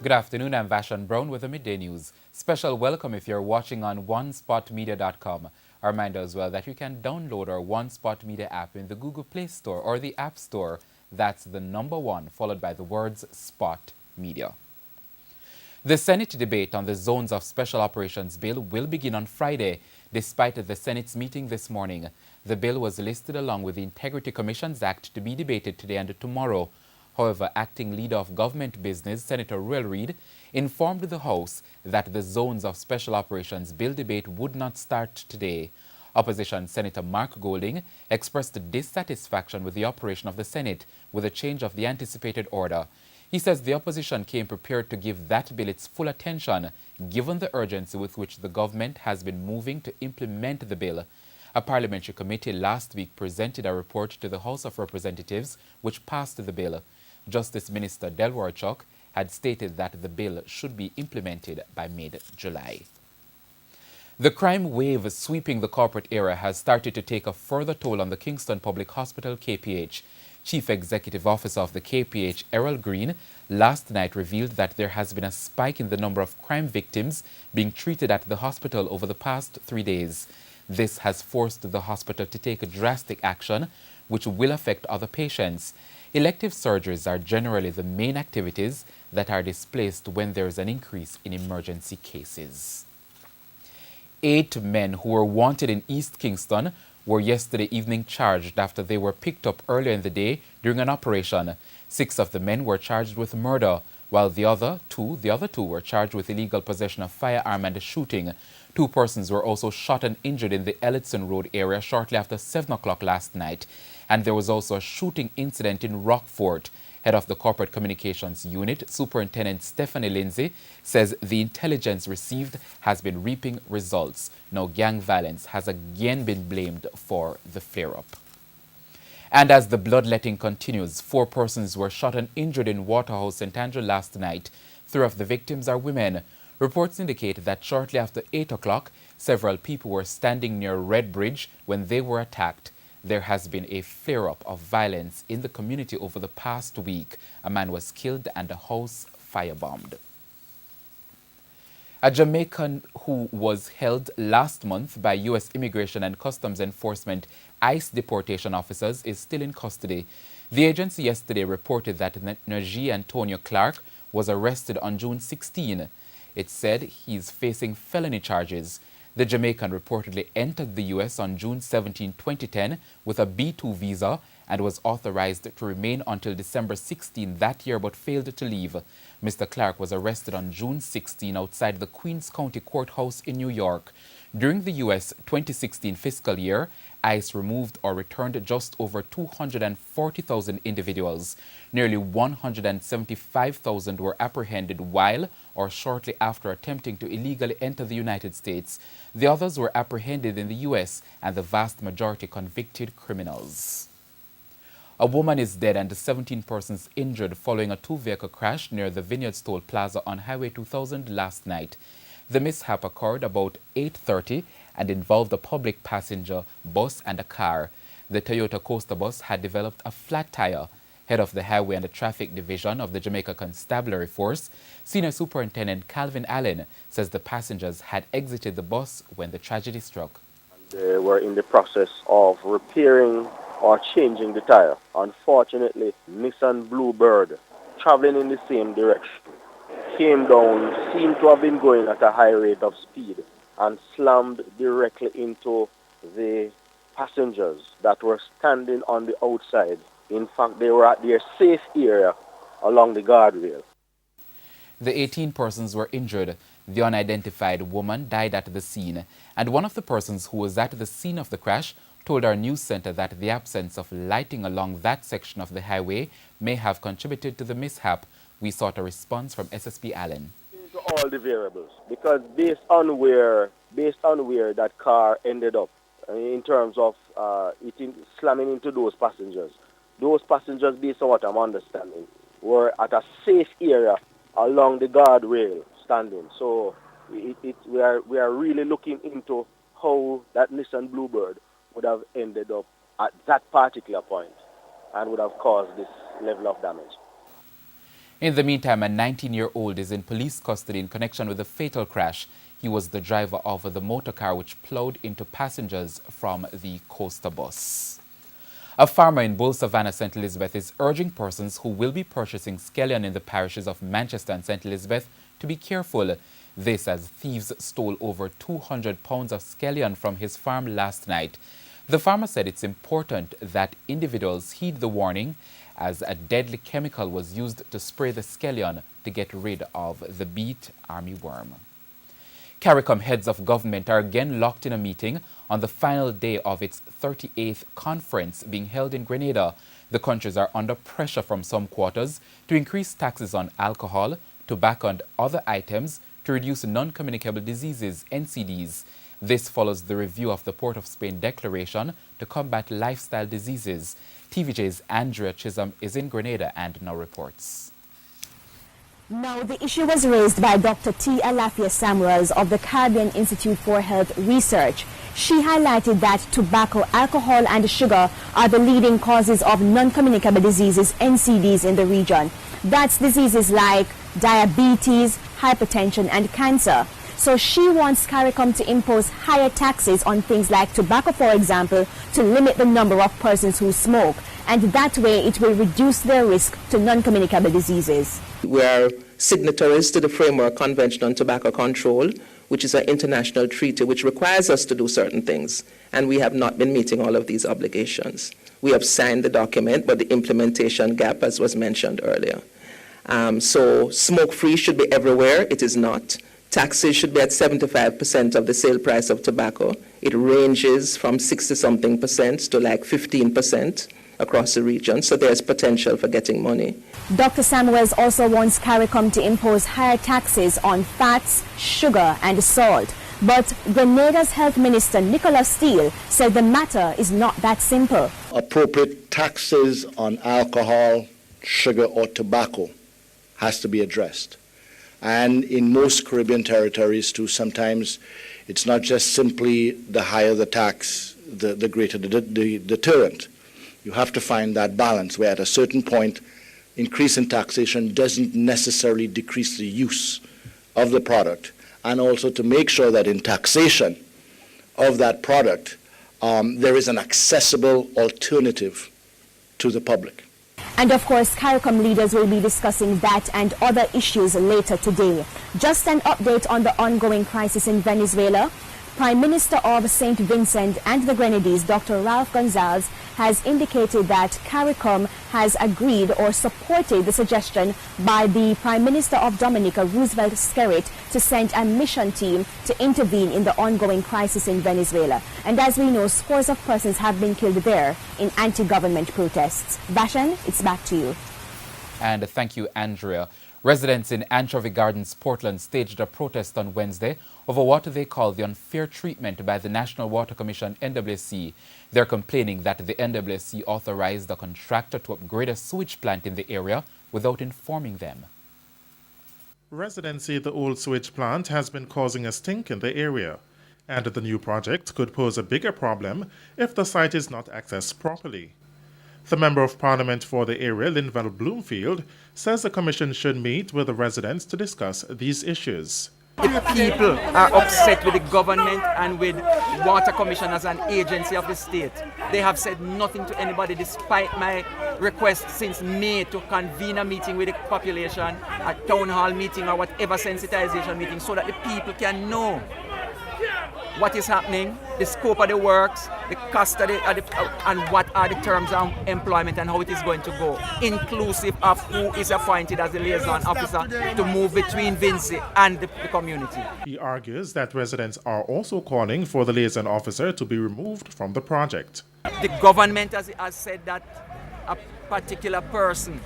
Good afternoon, I'm Vashon Brown with the Midday News. Special welcome if you're watching on onespotmedia.com. A reminder as well that you can download our One Spot Media app in the Google Play Store or the App Store. That's the number 1 followed by the words Spot Media. The Senate debate on the Zones of Special Operations bill will begin on Friday, despite the Senate's meeting this morning. The bill was listed along with the Integrity Commissions Act to be debated today and tomorrow. However, acting leader of government business, Senator Ruel Reid, informed the House that the Zones of Special Operations bill debate would not start today. Opposition Senator Mark Golding expressed dissatisfaction with the operation of the Senate with a change of the anticipated order. He says the opposition came prepared to give that bill its full attention, given the urgency with which the government has been moving to implement the bill. A parliamentary committee last week presented a report to the House of Representatives which passed the bill. Justice Minister Delroy Chuck had stated that the bill should be implemented by mid-July. The crime wave sweeping the corporate area has started to take a further toll on the Kingston Public Hospital, KPH. Chief Executive Officer of the KPH, Errol Green, last night revealed that there has been a spike in the number of crime victims being treated at the hospital over the past 3 days. This has forced the hospital to take a drastic action, which will affect other patients. Elective surgeries are generally the main activities that are displaced when there is an increase in emergency cases. 8 men who were wanted in East Kingston were yesterday evening charged after they were picked up earlier in the day during an operation. 6 of the men were charged with murder, while the other two were charged with illegal possession of firearm and shooting. 2 persons were also shot and injured in the Ellison Road area shortly after 7 o'clock last night. And there was also a shooting incident in Rockfort. Head of the Corporate Communications Unit, Superintendent Stephanie Lindsay, says the intelligence received has been reaping results. Now, gang violence has again been blamed for the flare-up. And as the bloodletting continues, 4 persons were shot and injured in Waterhouse, St. Andrew last night. 3 of the victims are women. Reports indicate that shortly after 8 o'clock, several people were standing near Red Bridge when they were attacked. There has been a flare-up of violence in the community over the past week. A man was killed and a house firebombed. A Jamaican who was held last month by U.S. Immigration and Customs Enforcement ICE deportation officers is still in custody. The agency yesterday reported that Najee Antonio Clark was arrested on June 16. It said he's facing felony charges. The Jamaican reportedly entered the U.S. on June 17, 2010 with a B-2 visa and was authorized to remain until December 16 that year but failed to leave. Mr. Clark was arrested on June 16 outside the Queens County Courthouse in New York. During the U.S. 2016 fiscal year, ICE removed or returned just over 240,000 individuals. Nearly 175,000 were apprehended while or shortly after attempting to illegally enter the United States. The others were apprehended in the U.S. and the vast majority convicted criminals. A woman is dead and 17 persons injured following a 2-vehicle crash near the Vineyards Toll Plaza on Highway 2000 last night. The mishap occurred about 8:30 and involved a public passenger bus and a car. The Toyota Coaster bus had developed a flat tire. Head of the Highway and the Traffic Division of the Jamaica Constabulary Force, Senior Superintendent Calvin Allen, says the passengers had exited the bus when the tragedy struck. They were in the process of repairing or changing the tire. Unfortunately, Nissan Bluebird, traveling in the same direction, came down, seemed to have been going at a high rate of speed, and slammed directly into the passengers that were standing on the outside. In fact, they were at their safe area along the guardrail. The 18 persons were injured. The unidentified woman died at the scene, and one of the persons who was at the scene of the crash told our news center that the absence of lighting along that section of the highway may have contributed to the mishap. We sought a response from SSP Allen. Into all the variables, because based on where that car ended up, in terms of slamming into those passengers, based on what I'm understanding, were at a safe area along the guardrail standing. So we are really looking into how that Nissan Bluebird would have ended up at that particular point and would have caused this level of damage. In the meantime, a 19-year-old is in police custody in connection with a fatal crash. He was the driver of the motor car which plowed into passengers from the coaster bus. A farmer in Bull Savannah, St. Elizabeth, is urging persons who will be purchasing scallion in the parishes of Manchester and St. Elizabeth to be careful. This as thieves stole over 200 pounds of scallion from his farm last night. The farmer said it's important that individuals heed the warning, as a deadly chemical was used to spray the scallion to get rid of the beet armyworm. CARICOM heads of government are again locked in a meeting on the final day of its 38th conference being held in Grenada. The countries are under pressure from some quarters to increase taxes on alcohol, tobacco and other items to reduce non-communicable diseases, NCDs. This follows the review of the Port of Spain Declaration to combat lifestyle diseases. TVJ's Andrea Chisholm is in Grenada and now reports. Now, the issue was raised by Dr. T. Alafia Samuels of the Caribbean Institute for Health Research. She highlighted that tobacco, alcohol and sugar are the leading causes of non-communicable diseases, NCDs, in the region. That's diseases like diabetes, hypertension and cancer. So she wants CARICOM to impose higher taxes on things like tobacco, for example, to limit the number of persons who smoke. And that way it will reduce their risk to non-communicable diseases. We are signatories to the Framework Convention on Tobacco Control, which is an international treaty which requires us to do certain things, and we have not been meeting all of these obligations. We have signed the document, but the implementation gap, as was mentioned earlier. So smoke-free should be everywhere. It is not. Taxes should be at 75% of the sale price of tobacco. It ranges from 60-something% to like 15% across the region, so there's potential for getting money. Dr. Samuels also wants CARICOM to impose higher taxes on fats, sugar and salt. But Grenada's Health Minister Nicola Steele said the matter is not that simple. Appropriate taxes on alcohol, sugar or tobacco has to be addressed. And in most Caribbean territories too, sometimes it's not just simply the higher the tax, the greater the deterrent. You have to find that balance where at a certain point, increase in taxation doesn't necessarily decrease the use of the product, and also to make sure that in taxation of that product, there is an accessible alternative to the public. And of course, CARICOM leaders will be discussing that and other issues later today. Just an update on the ongoing crisis in Venezuela. Prime Minister of St. Vincent and the Grenadines, Dr. Ralph Gonzalez, has indicated that CARICOM has agreed or supported the suggestion by the Prime Minister of Dominica, Roosevelt Skerrit, to send a mission team to intervene in the ongoing crisis in Venezuela. And as we know, scores of persons have been killed there in anti-government protests. Bashan, it's back to you. And thank you, Andrea. Residents in Anchovy Gardens, Portland, staged a protest on Wednesday over what they call the unfair treatment by the National Water Commission, NWC. They're complaining that the NWC authorized a contractor to upgrade a sewage plant in the area without informing them. Residents say the old sewage plant has been causing a stink in the area, and the new project could pose a bigger problem if the site is not accessed properly. The Member of Parliament for the area, Linval Bloomfield, says the Commission should meet with the residents to discuss these issues. The people are upset with the government and with Water Commission as an agency of the state. They have said nothing to anybody despite my request since May to convene a meeting with the population, a town hall meeting or whatever sensitization meeting, so that the people can know what is happening, the scope of the works, the cost of and what are the terms of employment and how it is going to go, inclusive of who is appointed as the liaison officer to move between Vinci and the community. He argues that residents are also calling for the liaison officer to be removed from the project. The government has said that a particular person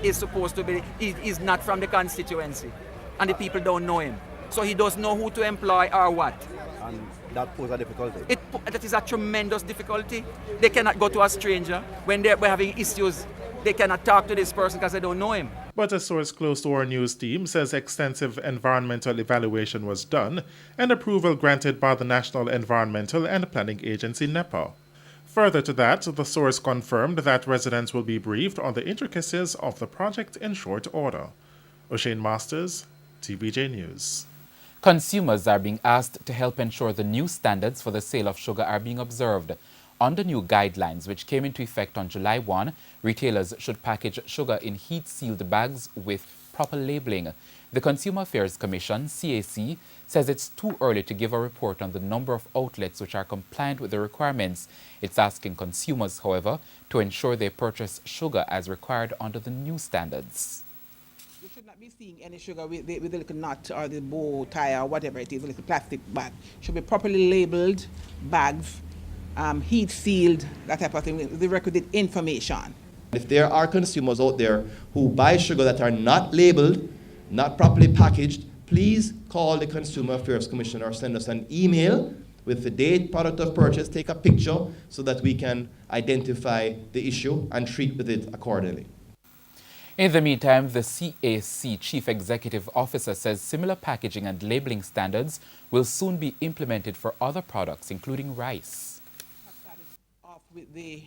is supposed to be, is not from the constituency, and the people don't know him. So he doesn't know who to employ or what. And that poses a difficulty. That is a tremendous difficulty. They cannot go to a stranger. When we're having issues, they cannot talk to this person because they don't know him. But a source close to our news team says extensive environmental evaluation was done and approval granted by the National Environmental and Planning Agency, NEPA. Further to that, the source confirmed that residents will be briefed on the intricacies of the project in short order. O'Shane Masters, TVJ News. Consumers are being asked to help ensure the new standards for the sale of sugar are being observed. Under new guidelines, which came into effect on July 1, retailers should package sugar in heat-sealed bags with proper labeling. The Consumer Affairs Commission, CAC, says it's too early to give a report on the number of outlets which are compliant with the requirements. It's asking consumers, however, to ensure they purchase sugar as required under the new standards. You should not be seeing any sugar with the little nut or the bow tie or whatever it is, a little plastic bag. Should be properly labeled bags, heat sealed, that type of thing, with the requisite information. If there are consumers out there who buy sugar that are not labeled, not properly packaged, please call the Consumer Affairs Commission or send us an email with the date, product of purchase, take a picture so that we can identify the issue and treat with it accordingly. In the meantime, the CAC Chief Executive Officer says similar packaging and labeling standards will soon be implemented for other products, including rice. Off with the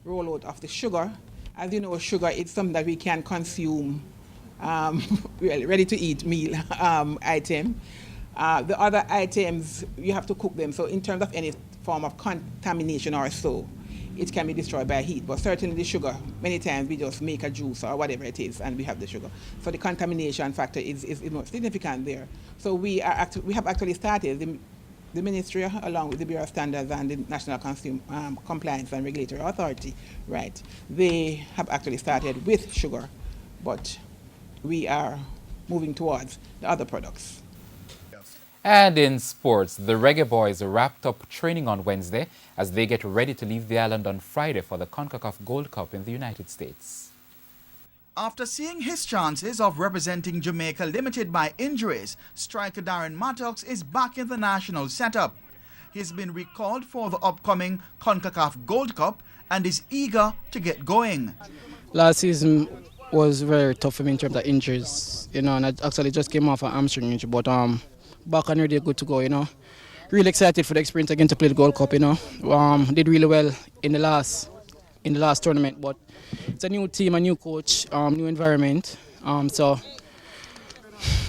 rollout of the sugar. As you know, sugar is something that we can consume, ready-to-eat meal item. The other items, you have to cook them. So in terms of any form of contamination or so, it can be destroyed by heat. But certainly the sugar, many times we just make a juice or whatever it is and we have the sugar. So the contamination factor is more significant there. So we have actually started, the Ministry, along with the Bureau of Standards and the National Compliance and Regulatory Authority, right, they have actually started with sugar, but we are moving towards the other products. And in sports, the Reggae Boyz wrapped up training on Wednesday as they get ready to leave the island on Friday for the CONCACAF Gold Cup in the United States. After seeing his chances of representing Jamaica limited by injuries, striker Darren Mattox is back in the national setup. He's been recalled for the upcoming CONCACAF Gold Cup and is eager to get going. Last season was very tough for me in terms of injuries, and I actually just came off an hamstring injury, but back and ready, good to go, Really excited for the experience again to play the Gold Cup, Did really well in the last tournament, but it's a new team, a new coach, new environment. So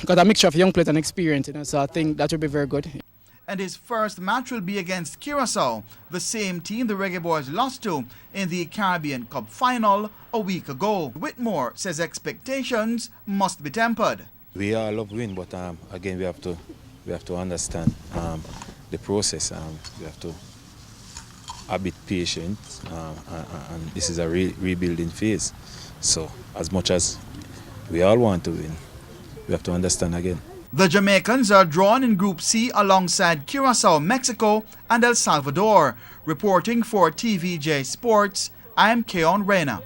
got a mixture of young players and experience, so I think that will be very good. And his first match will be against Curacao, the same team the Reggae Boyz lost to in the Caribbean Cup final a week ago. Whitmore says expectations must be tempered. We all love win, but again we have to understand the process. We have to a bit patient, and this is a rebuilding phase. So as much as we all want to win, we have to understand again. The Jamaicans are drawn in Group C alongside Curacao, Mexico and El Salvador. Reporting for TVJ Sports, I'm Keon Reyna.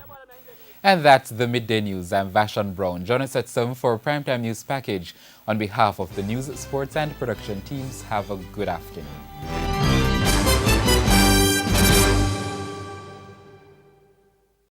And that's the Midday News. I'm Vashon Brown. Join us at 7 for a primetime news package. On behalf of the news, sports and production teams, have a good afternoon.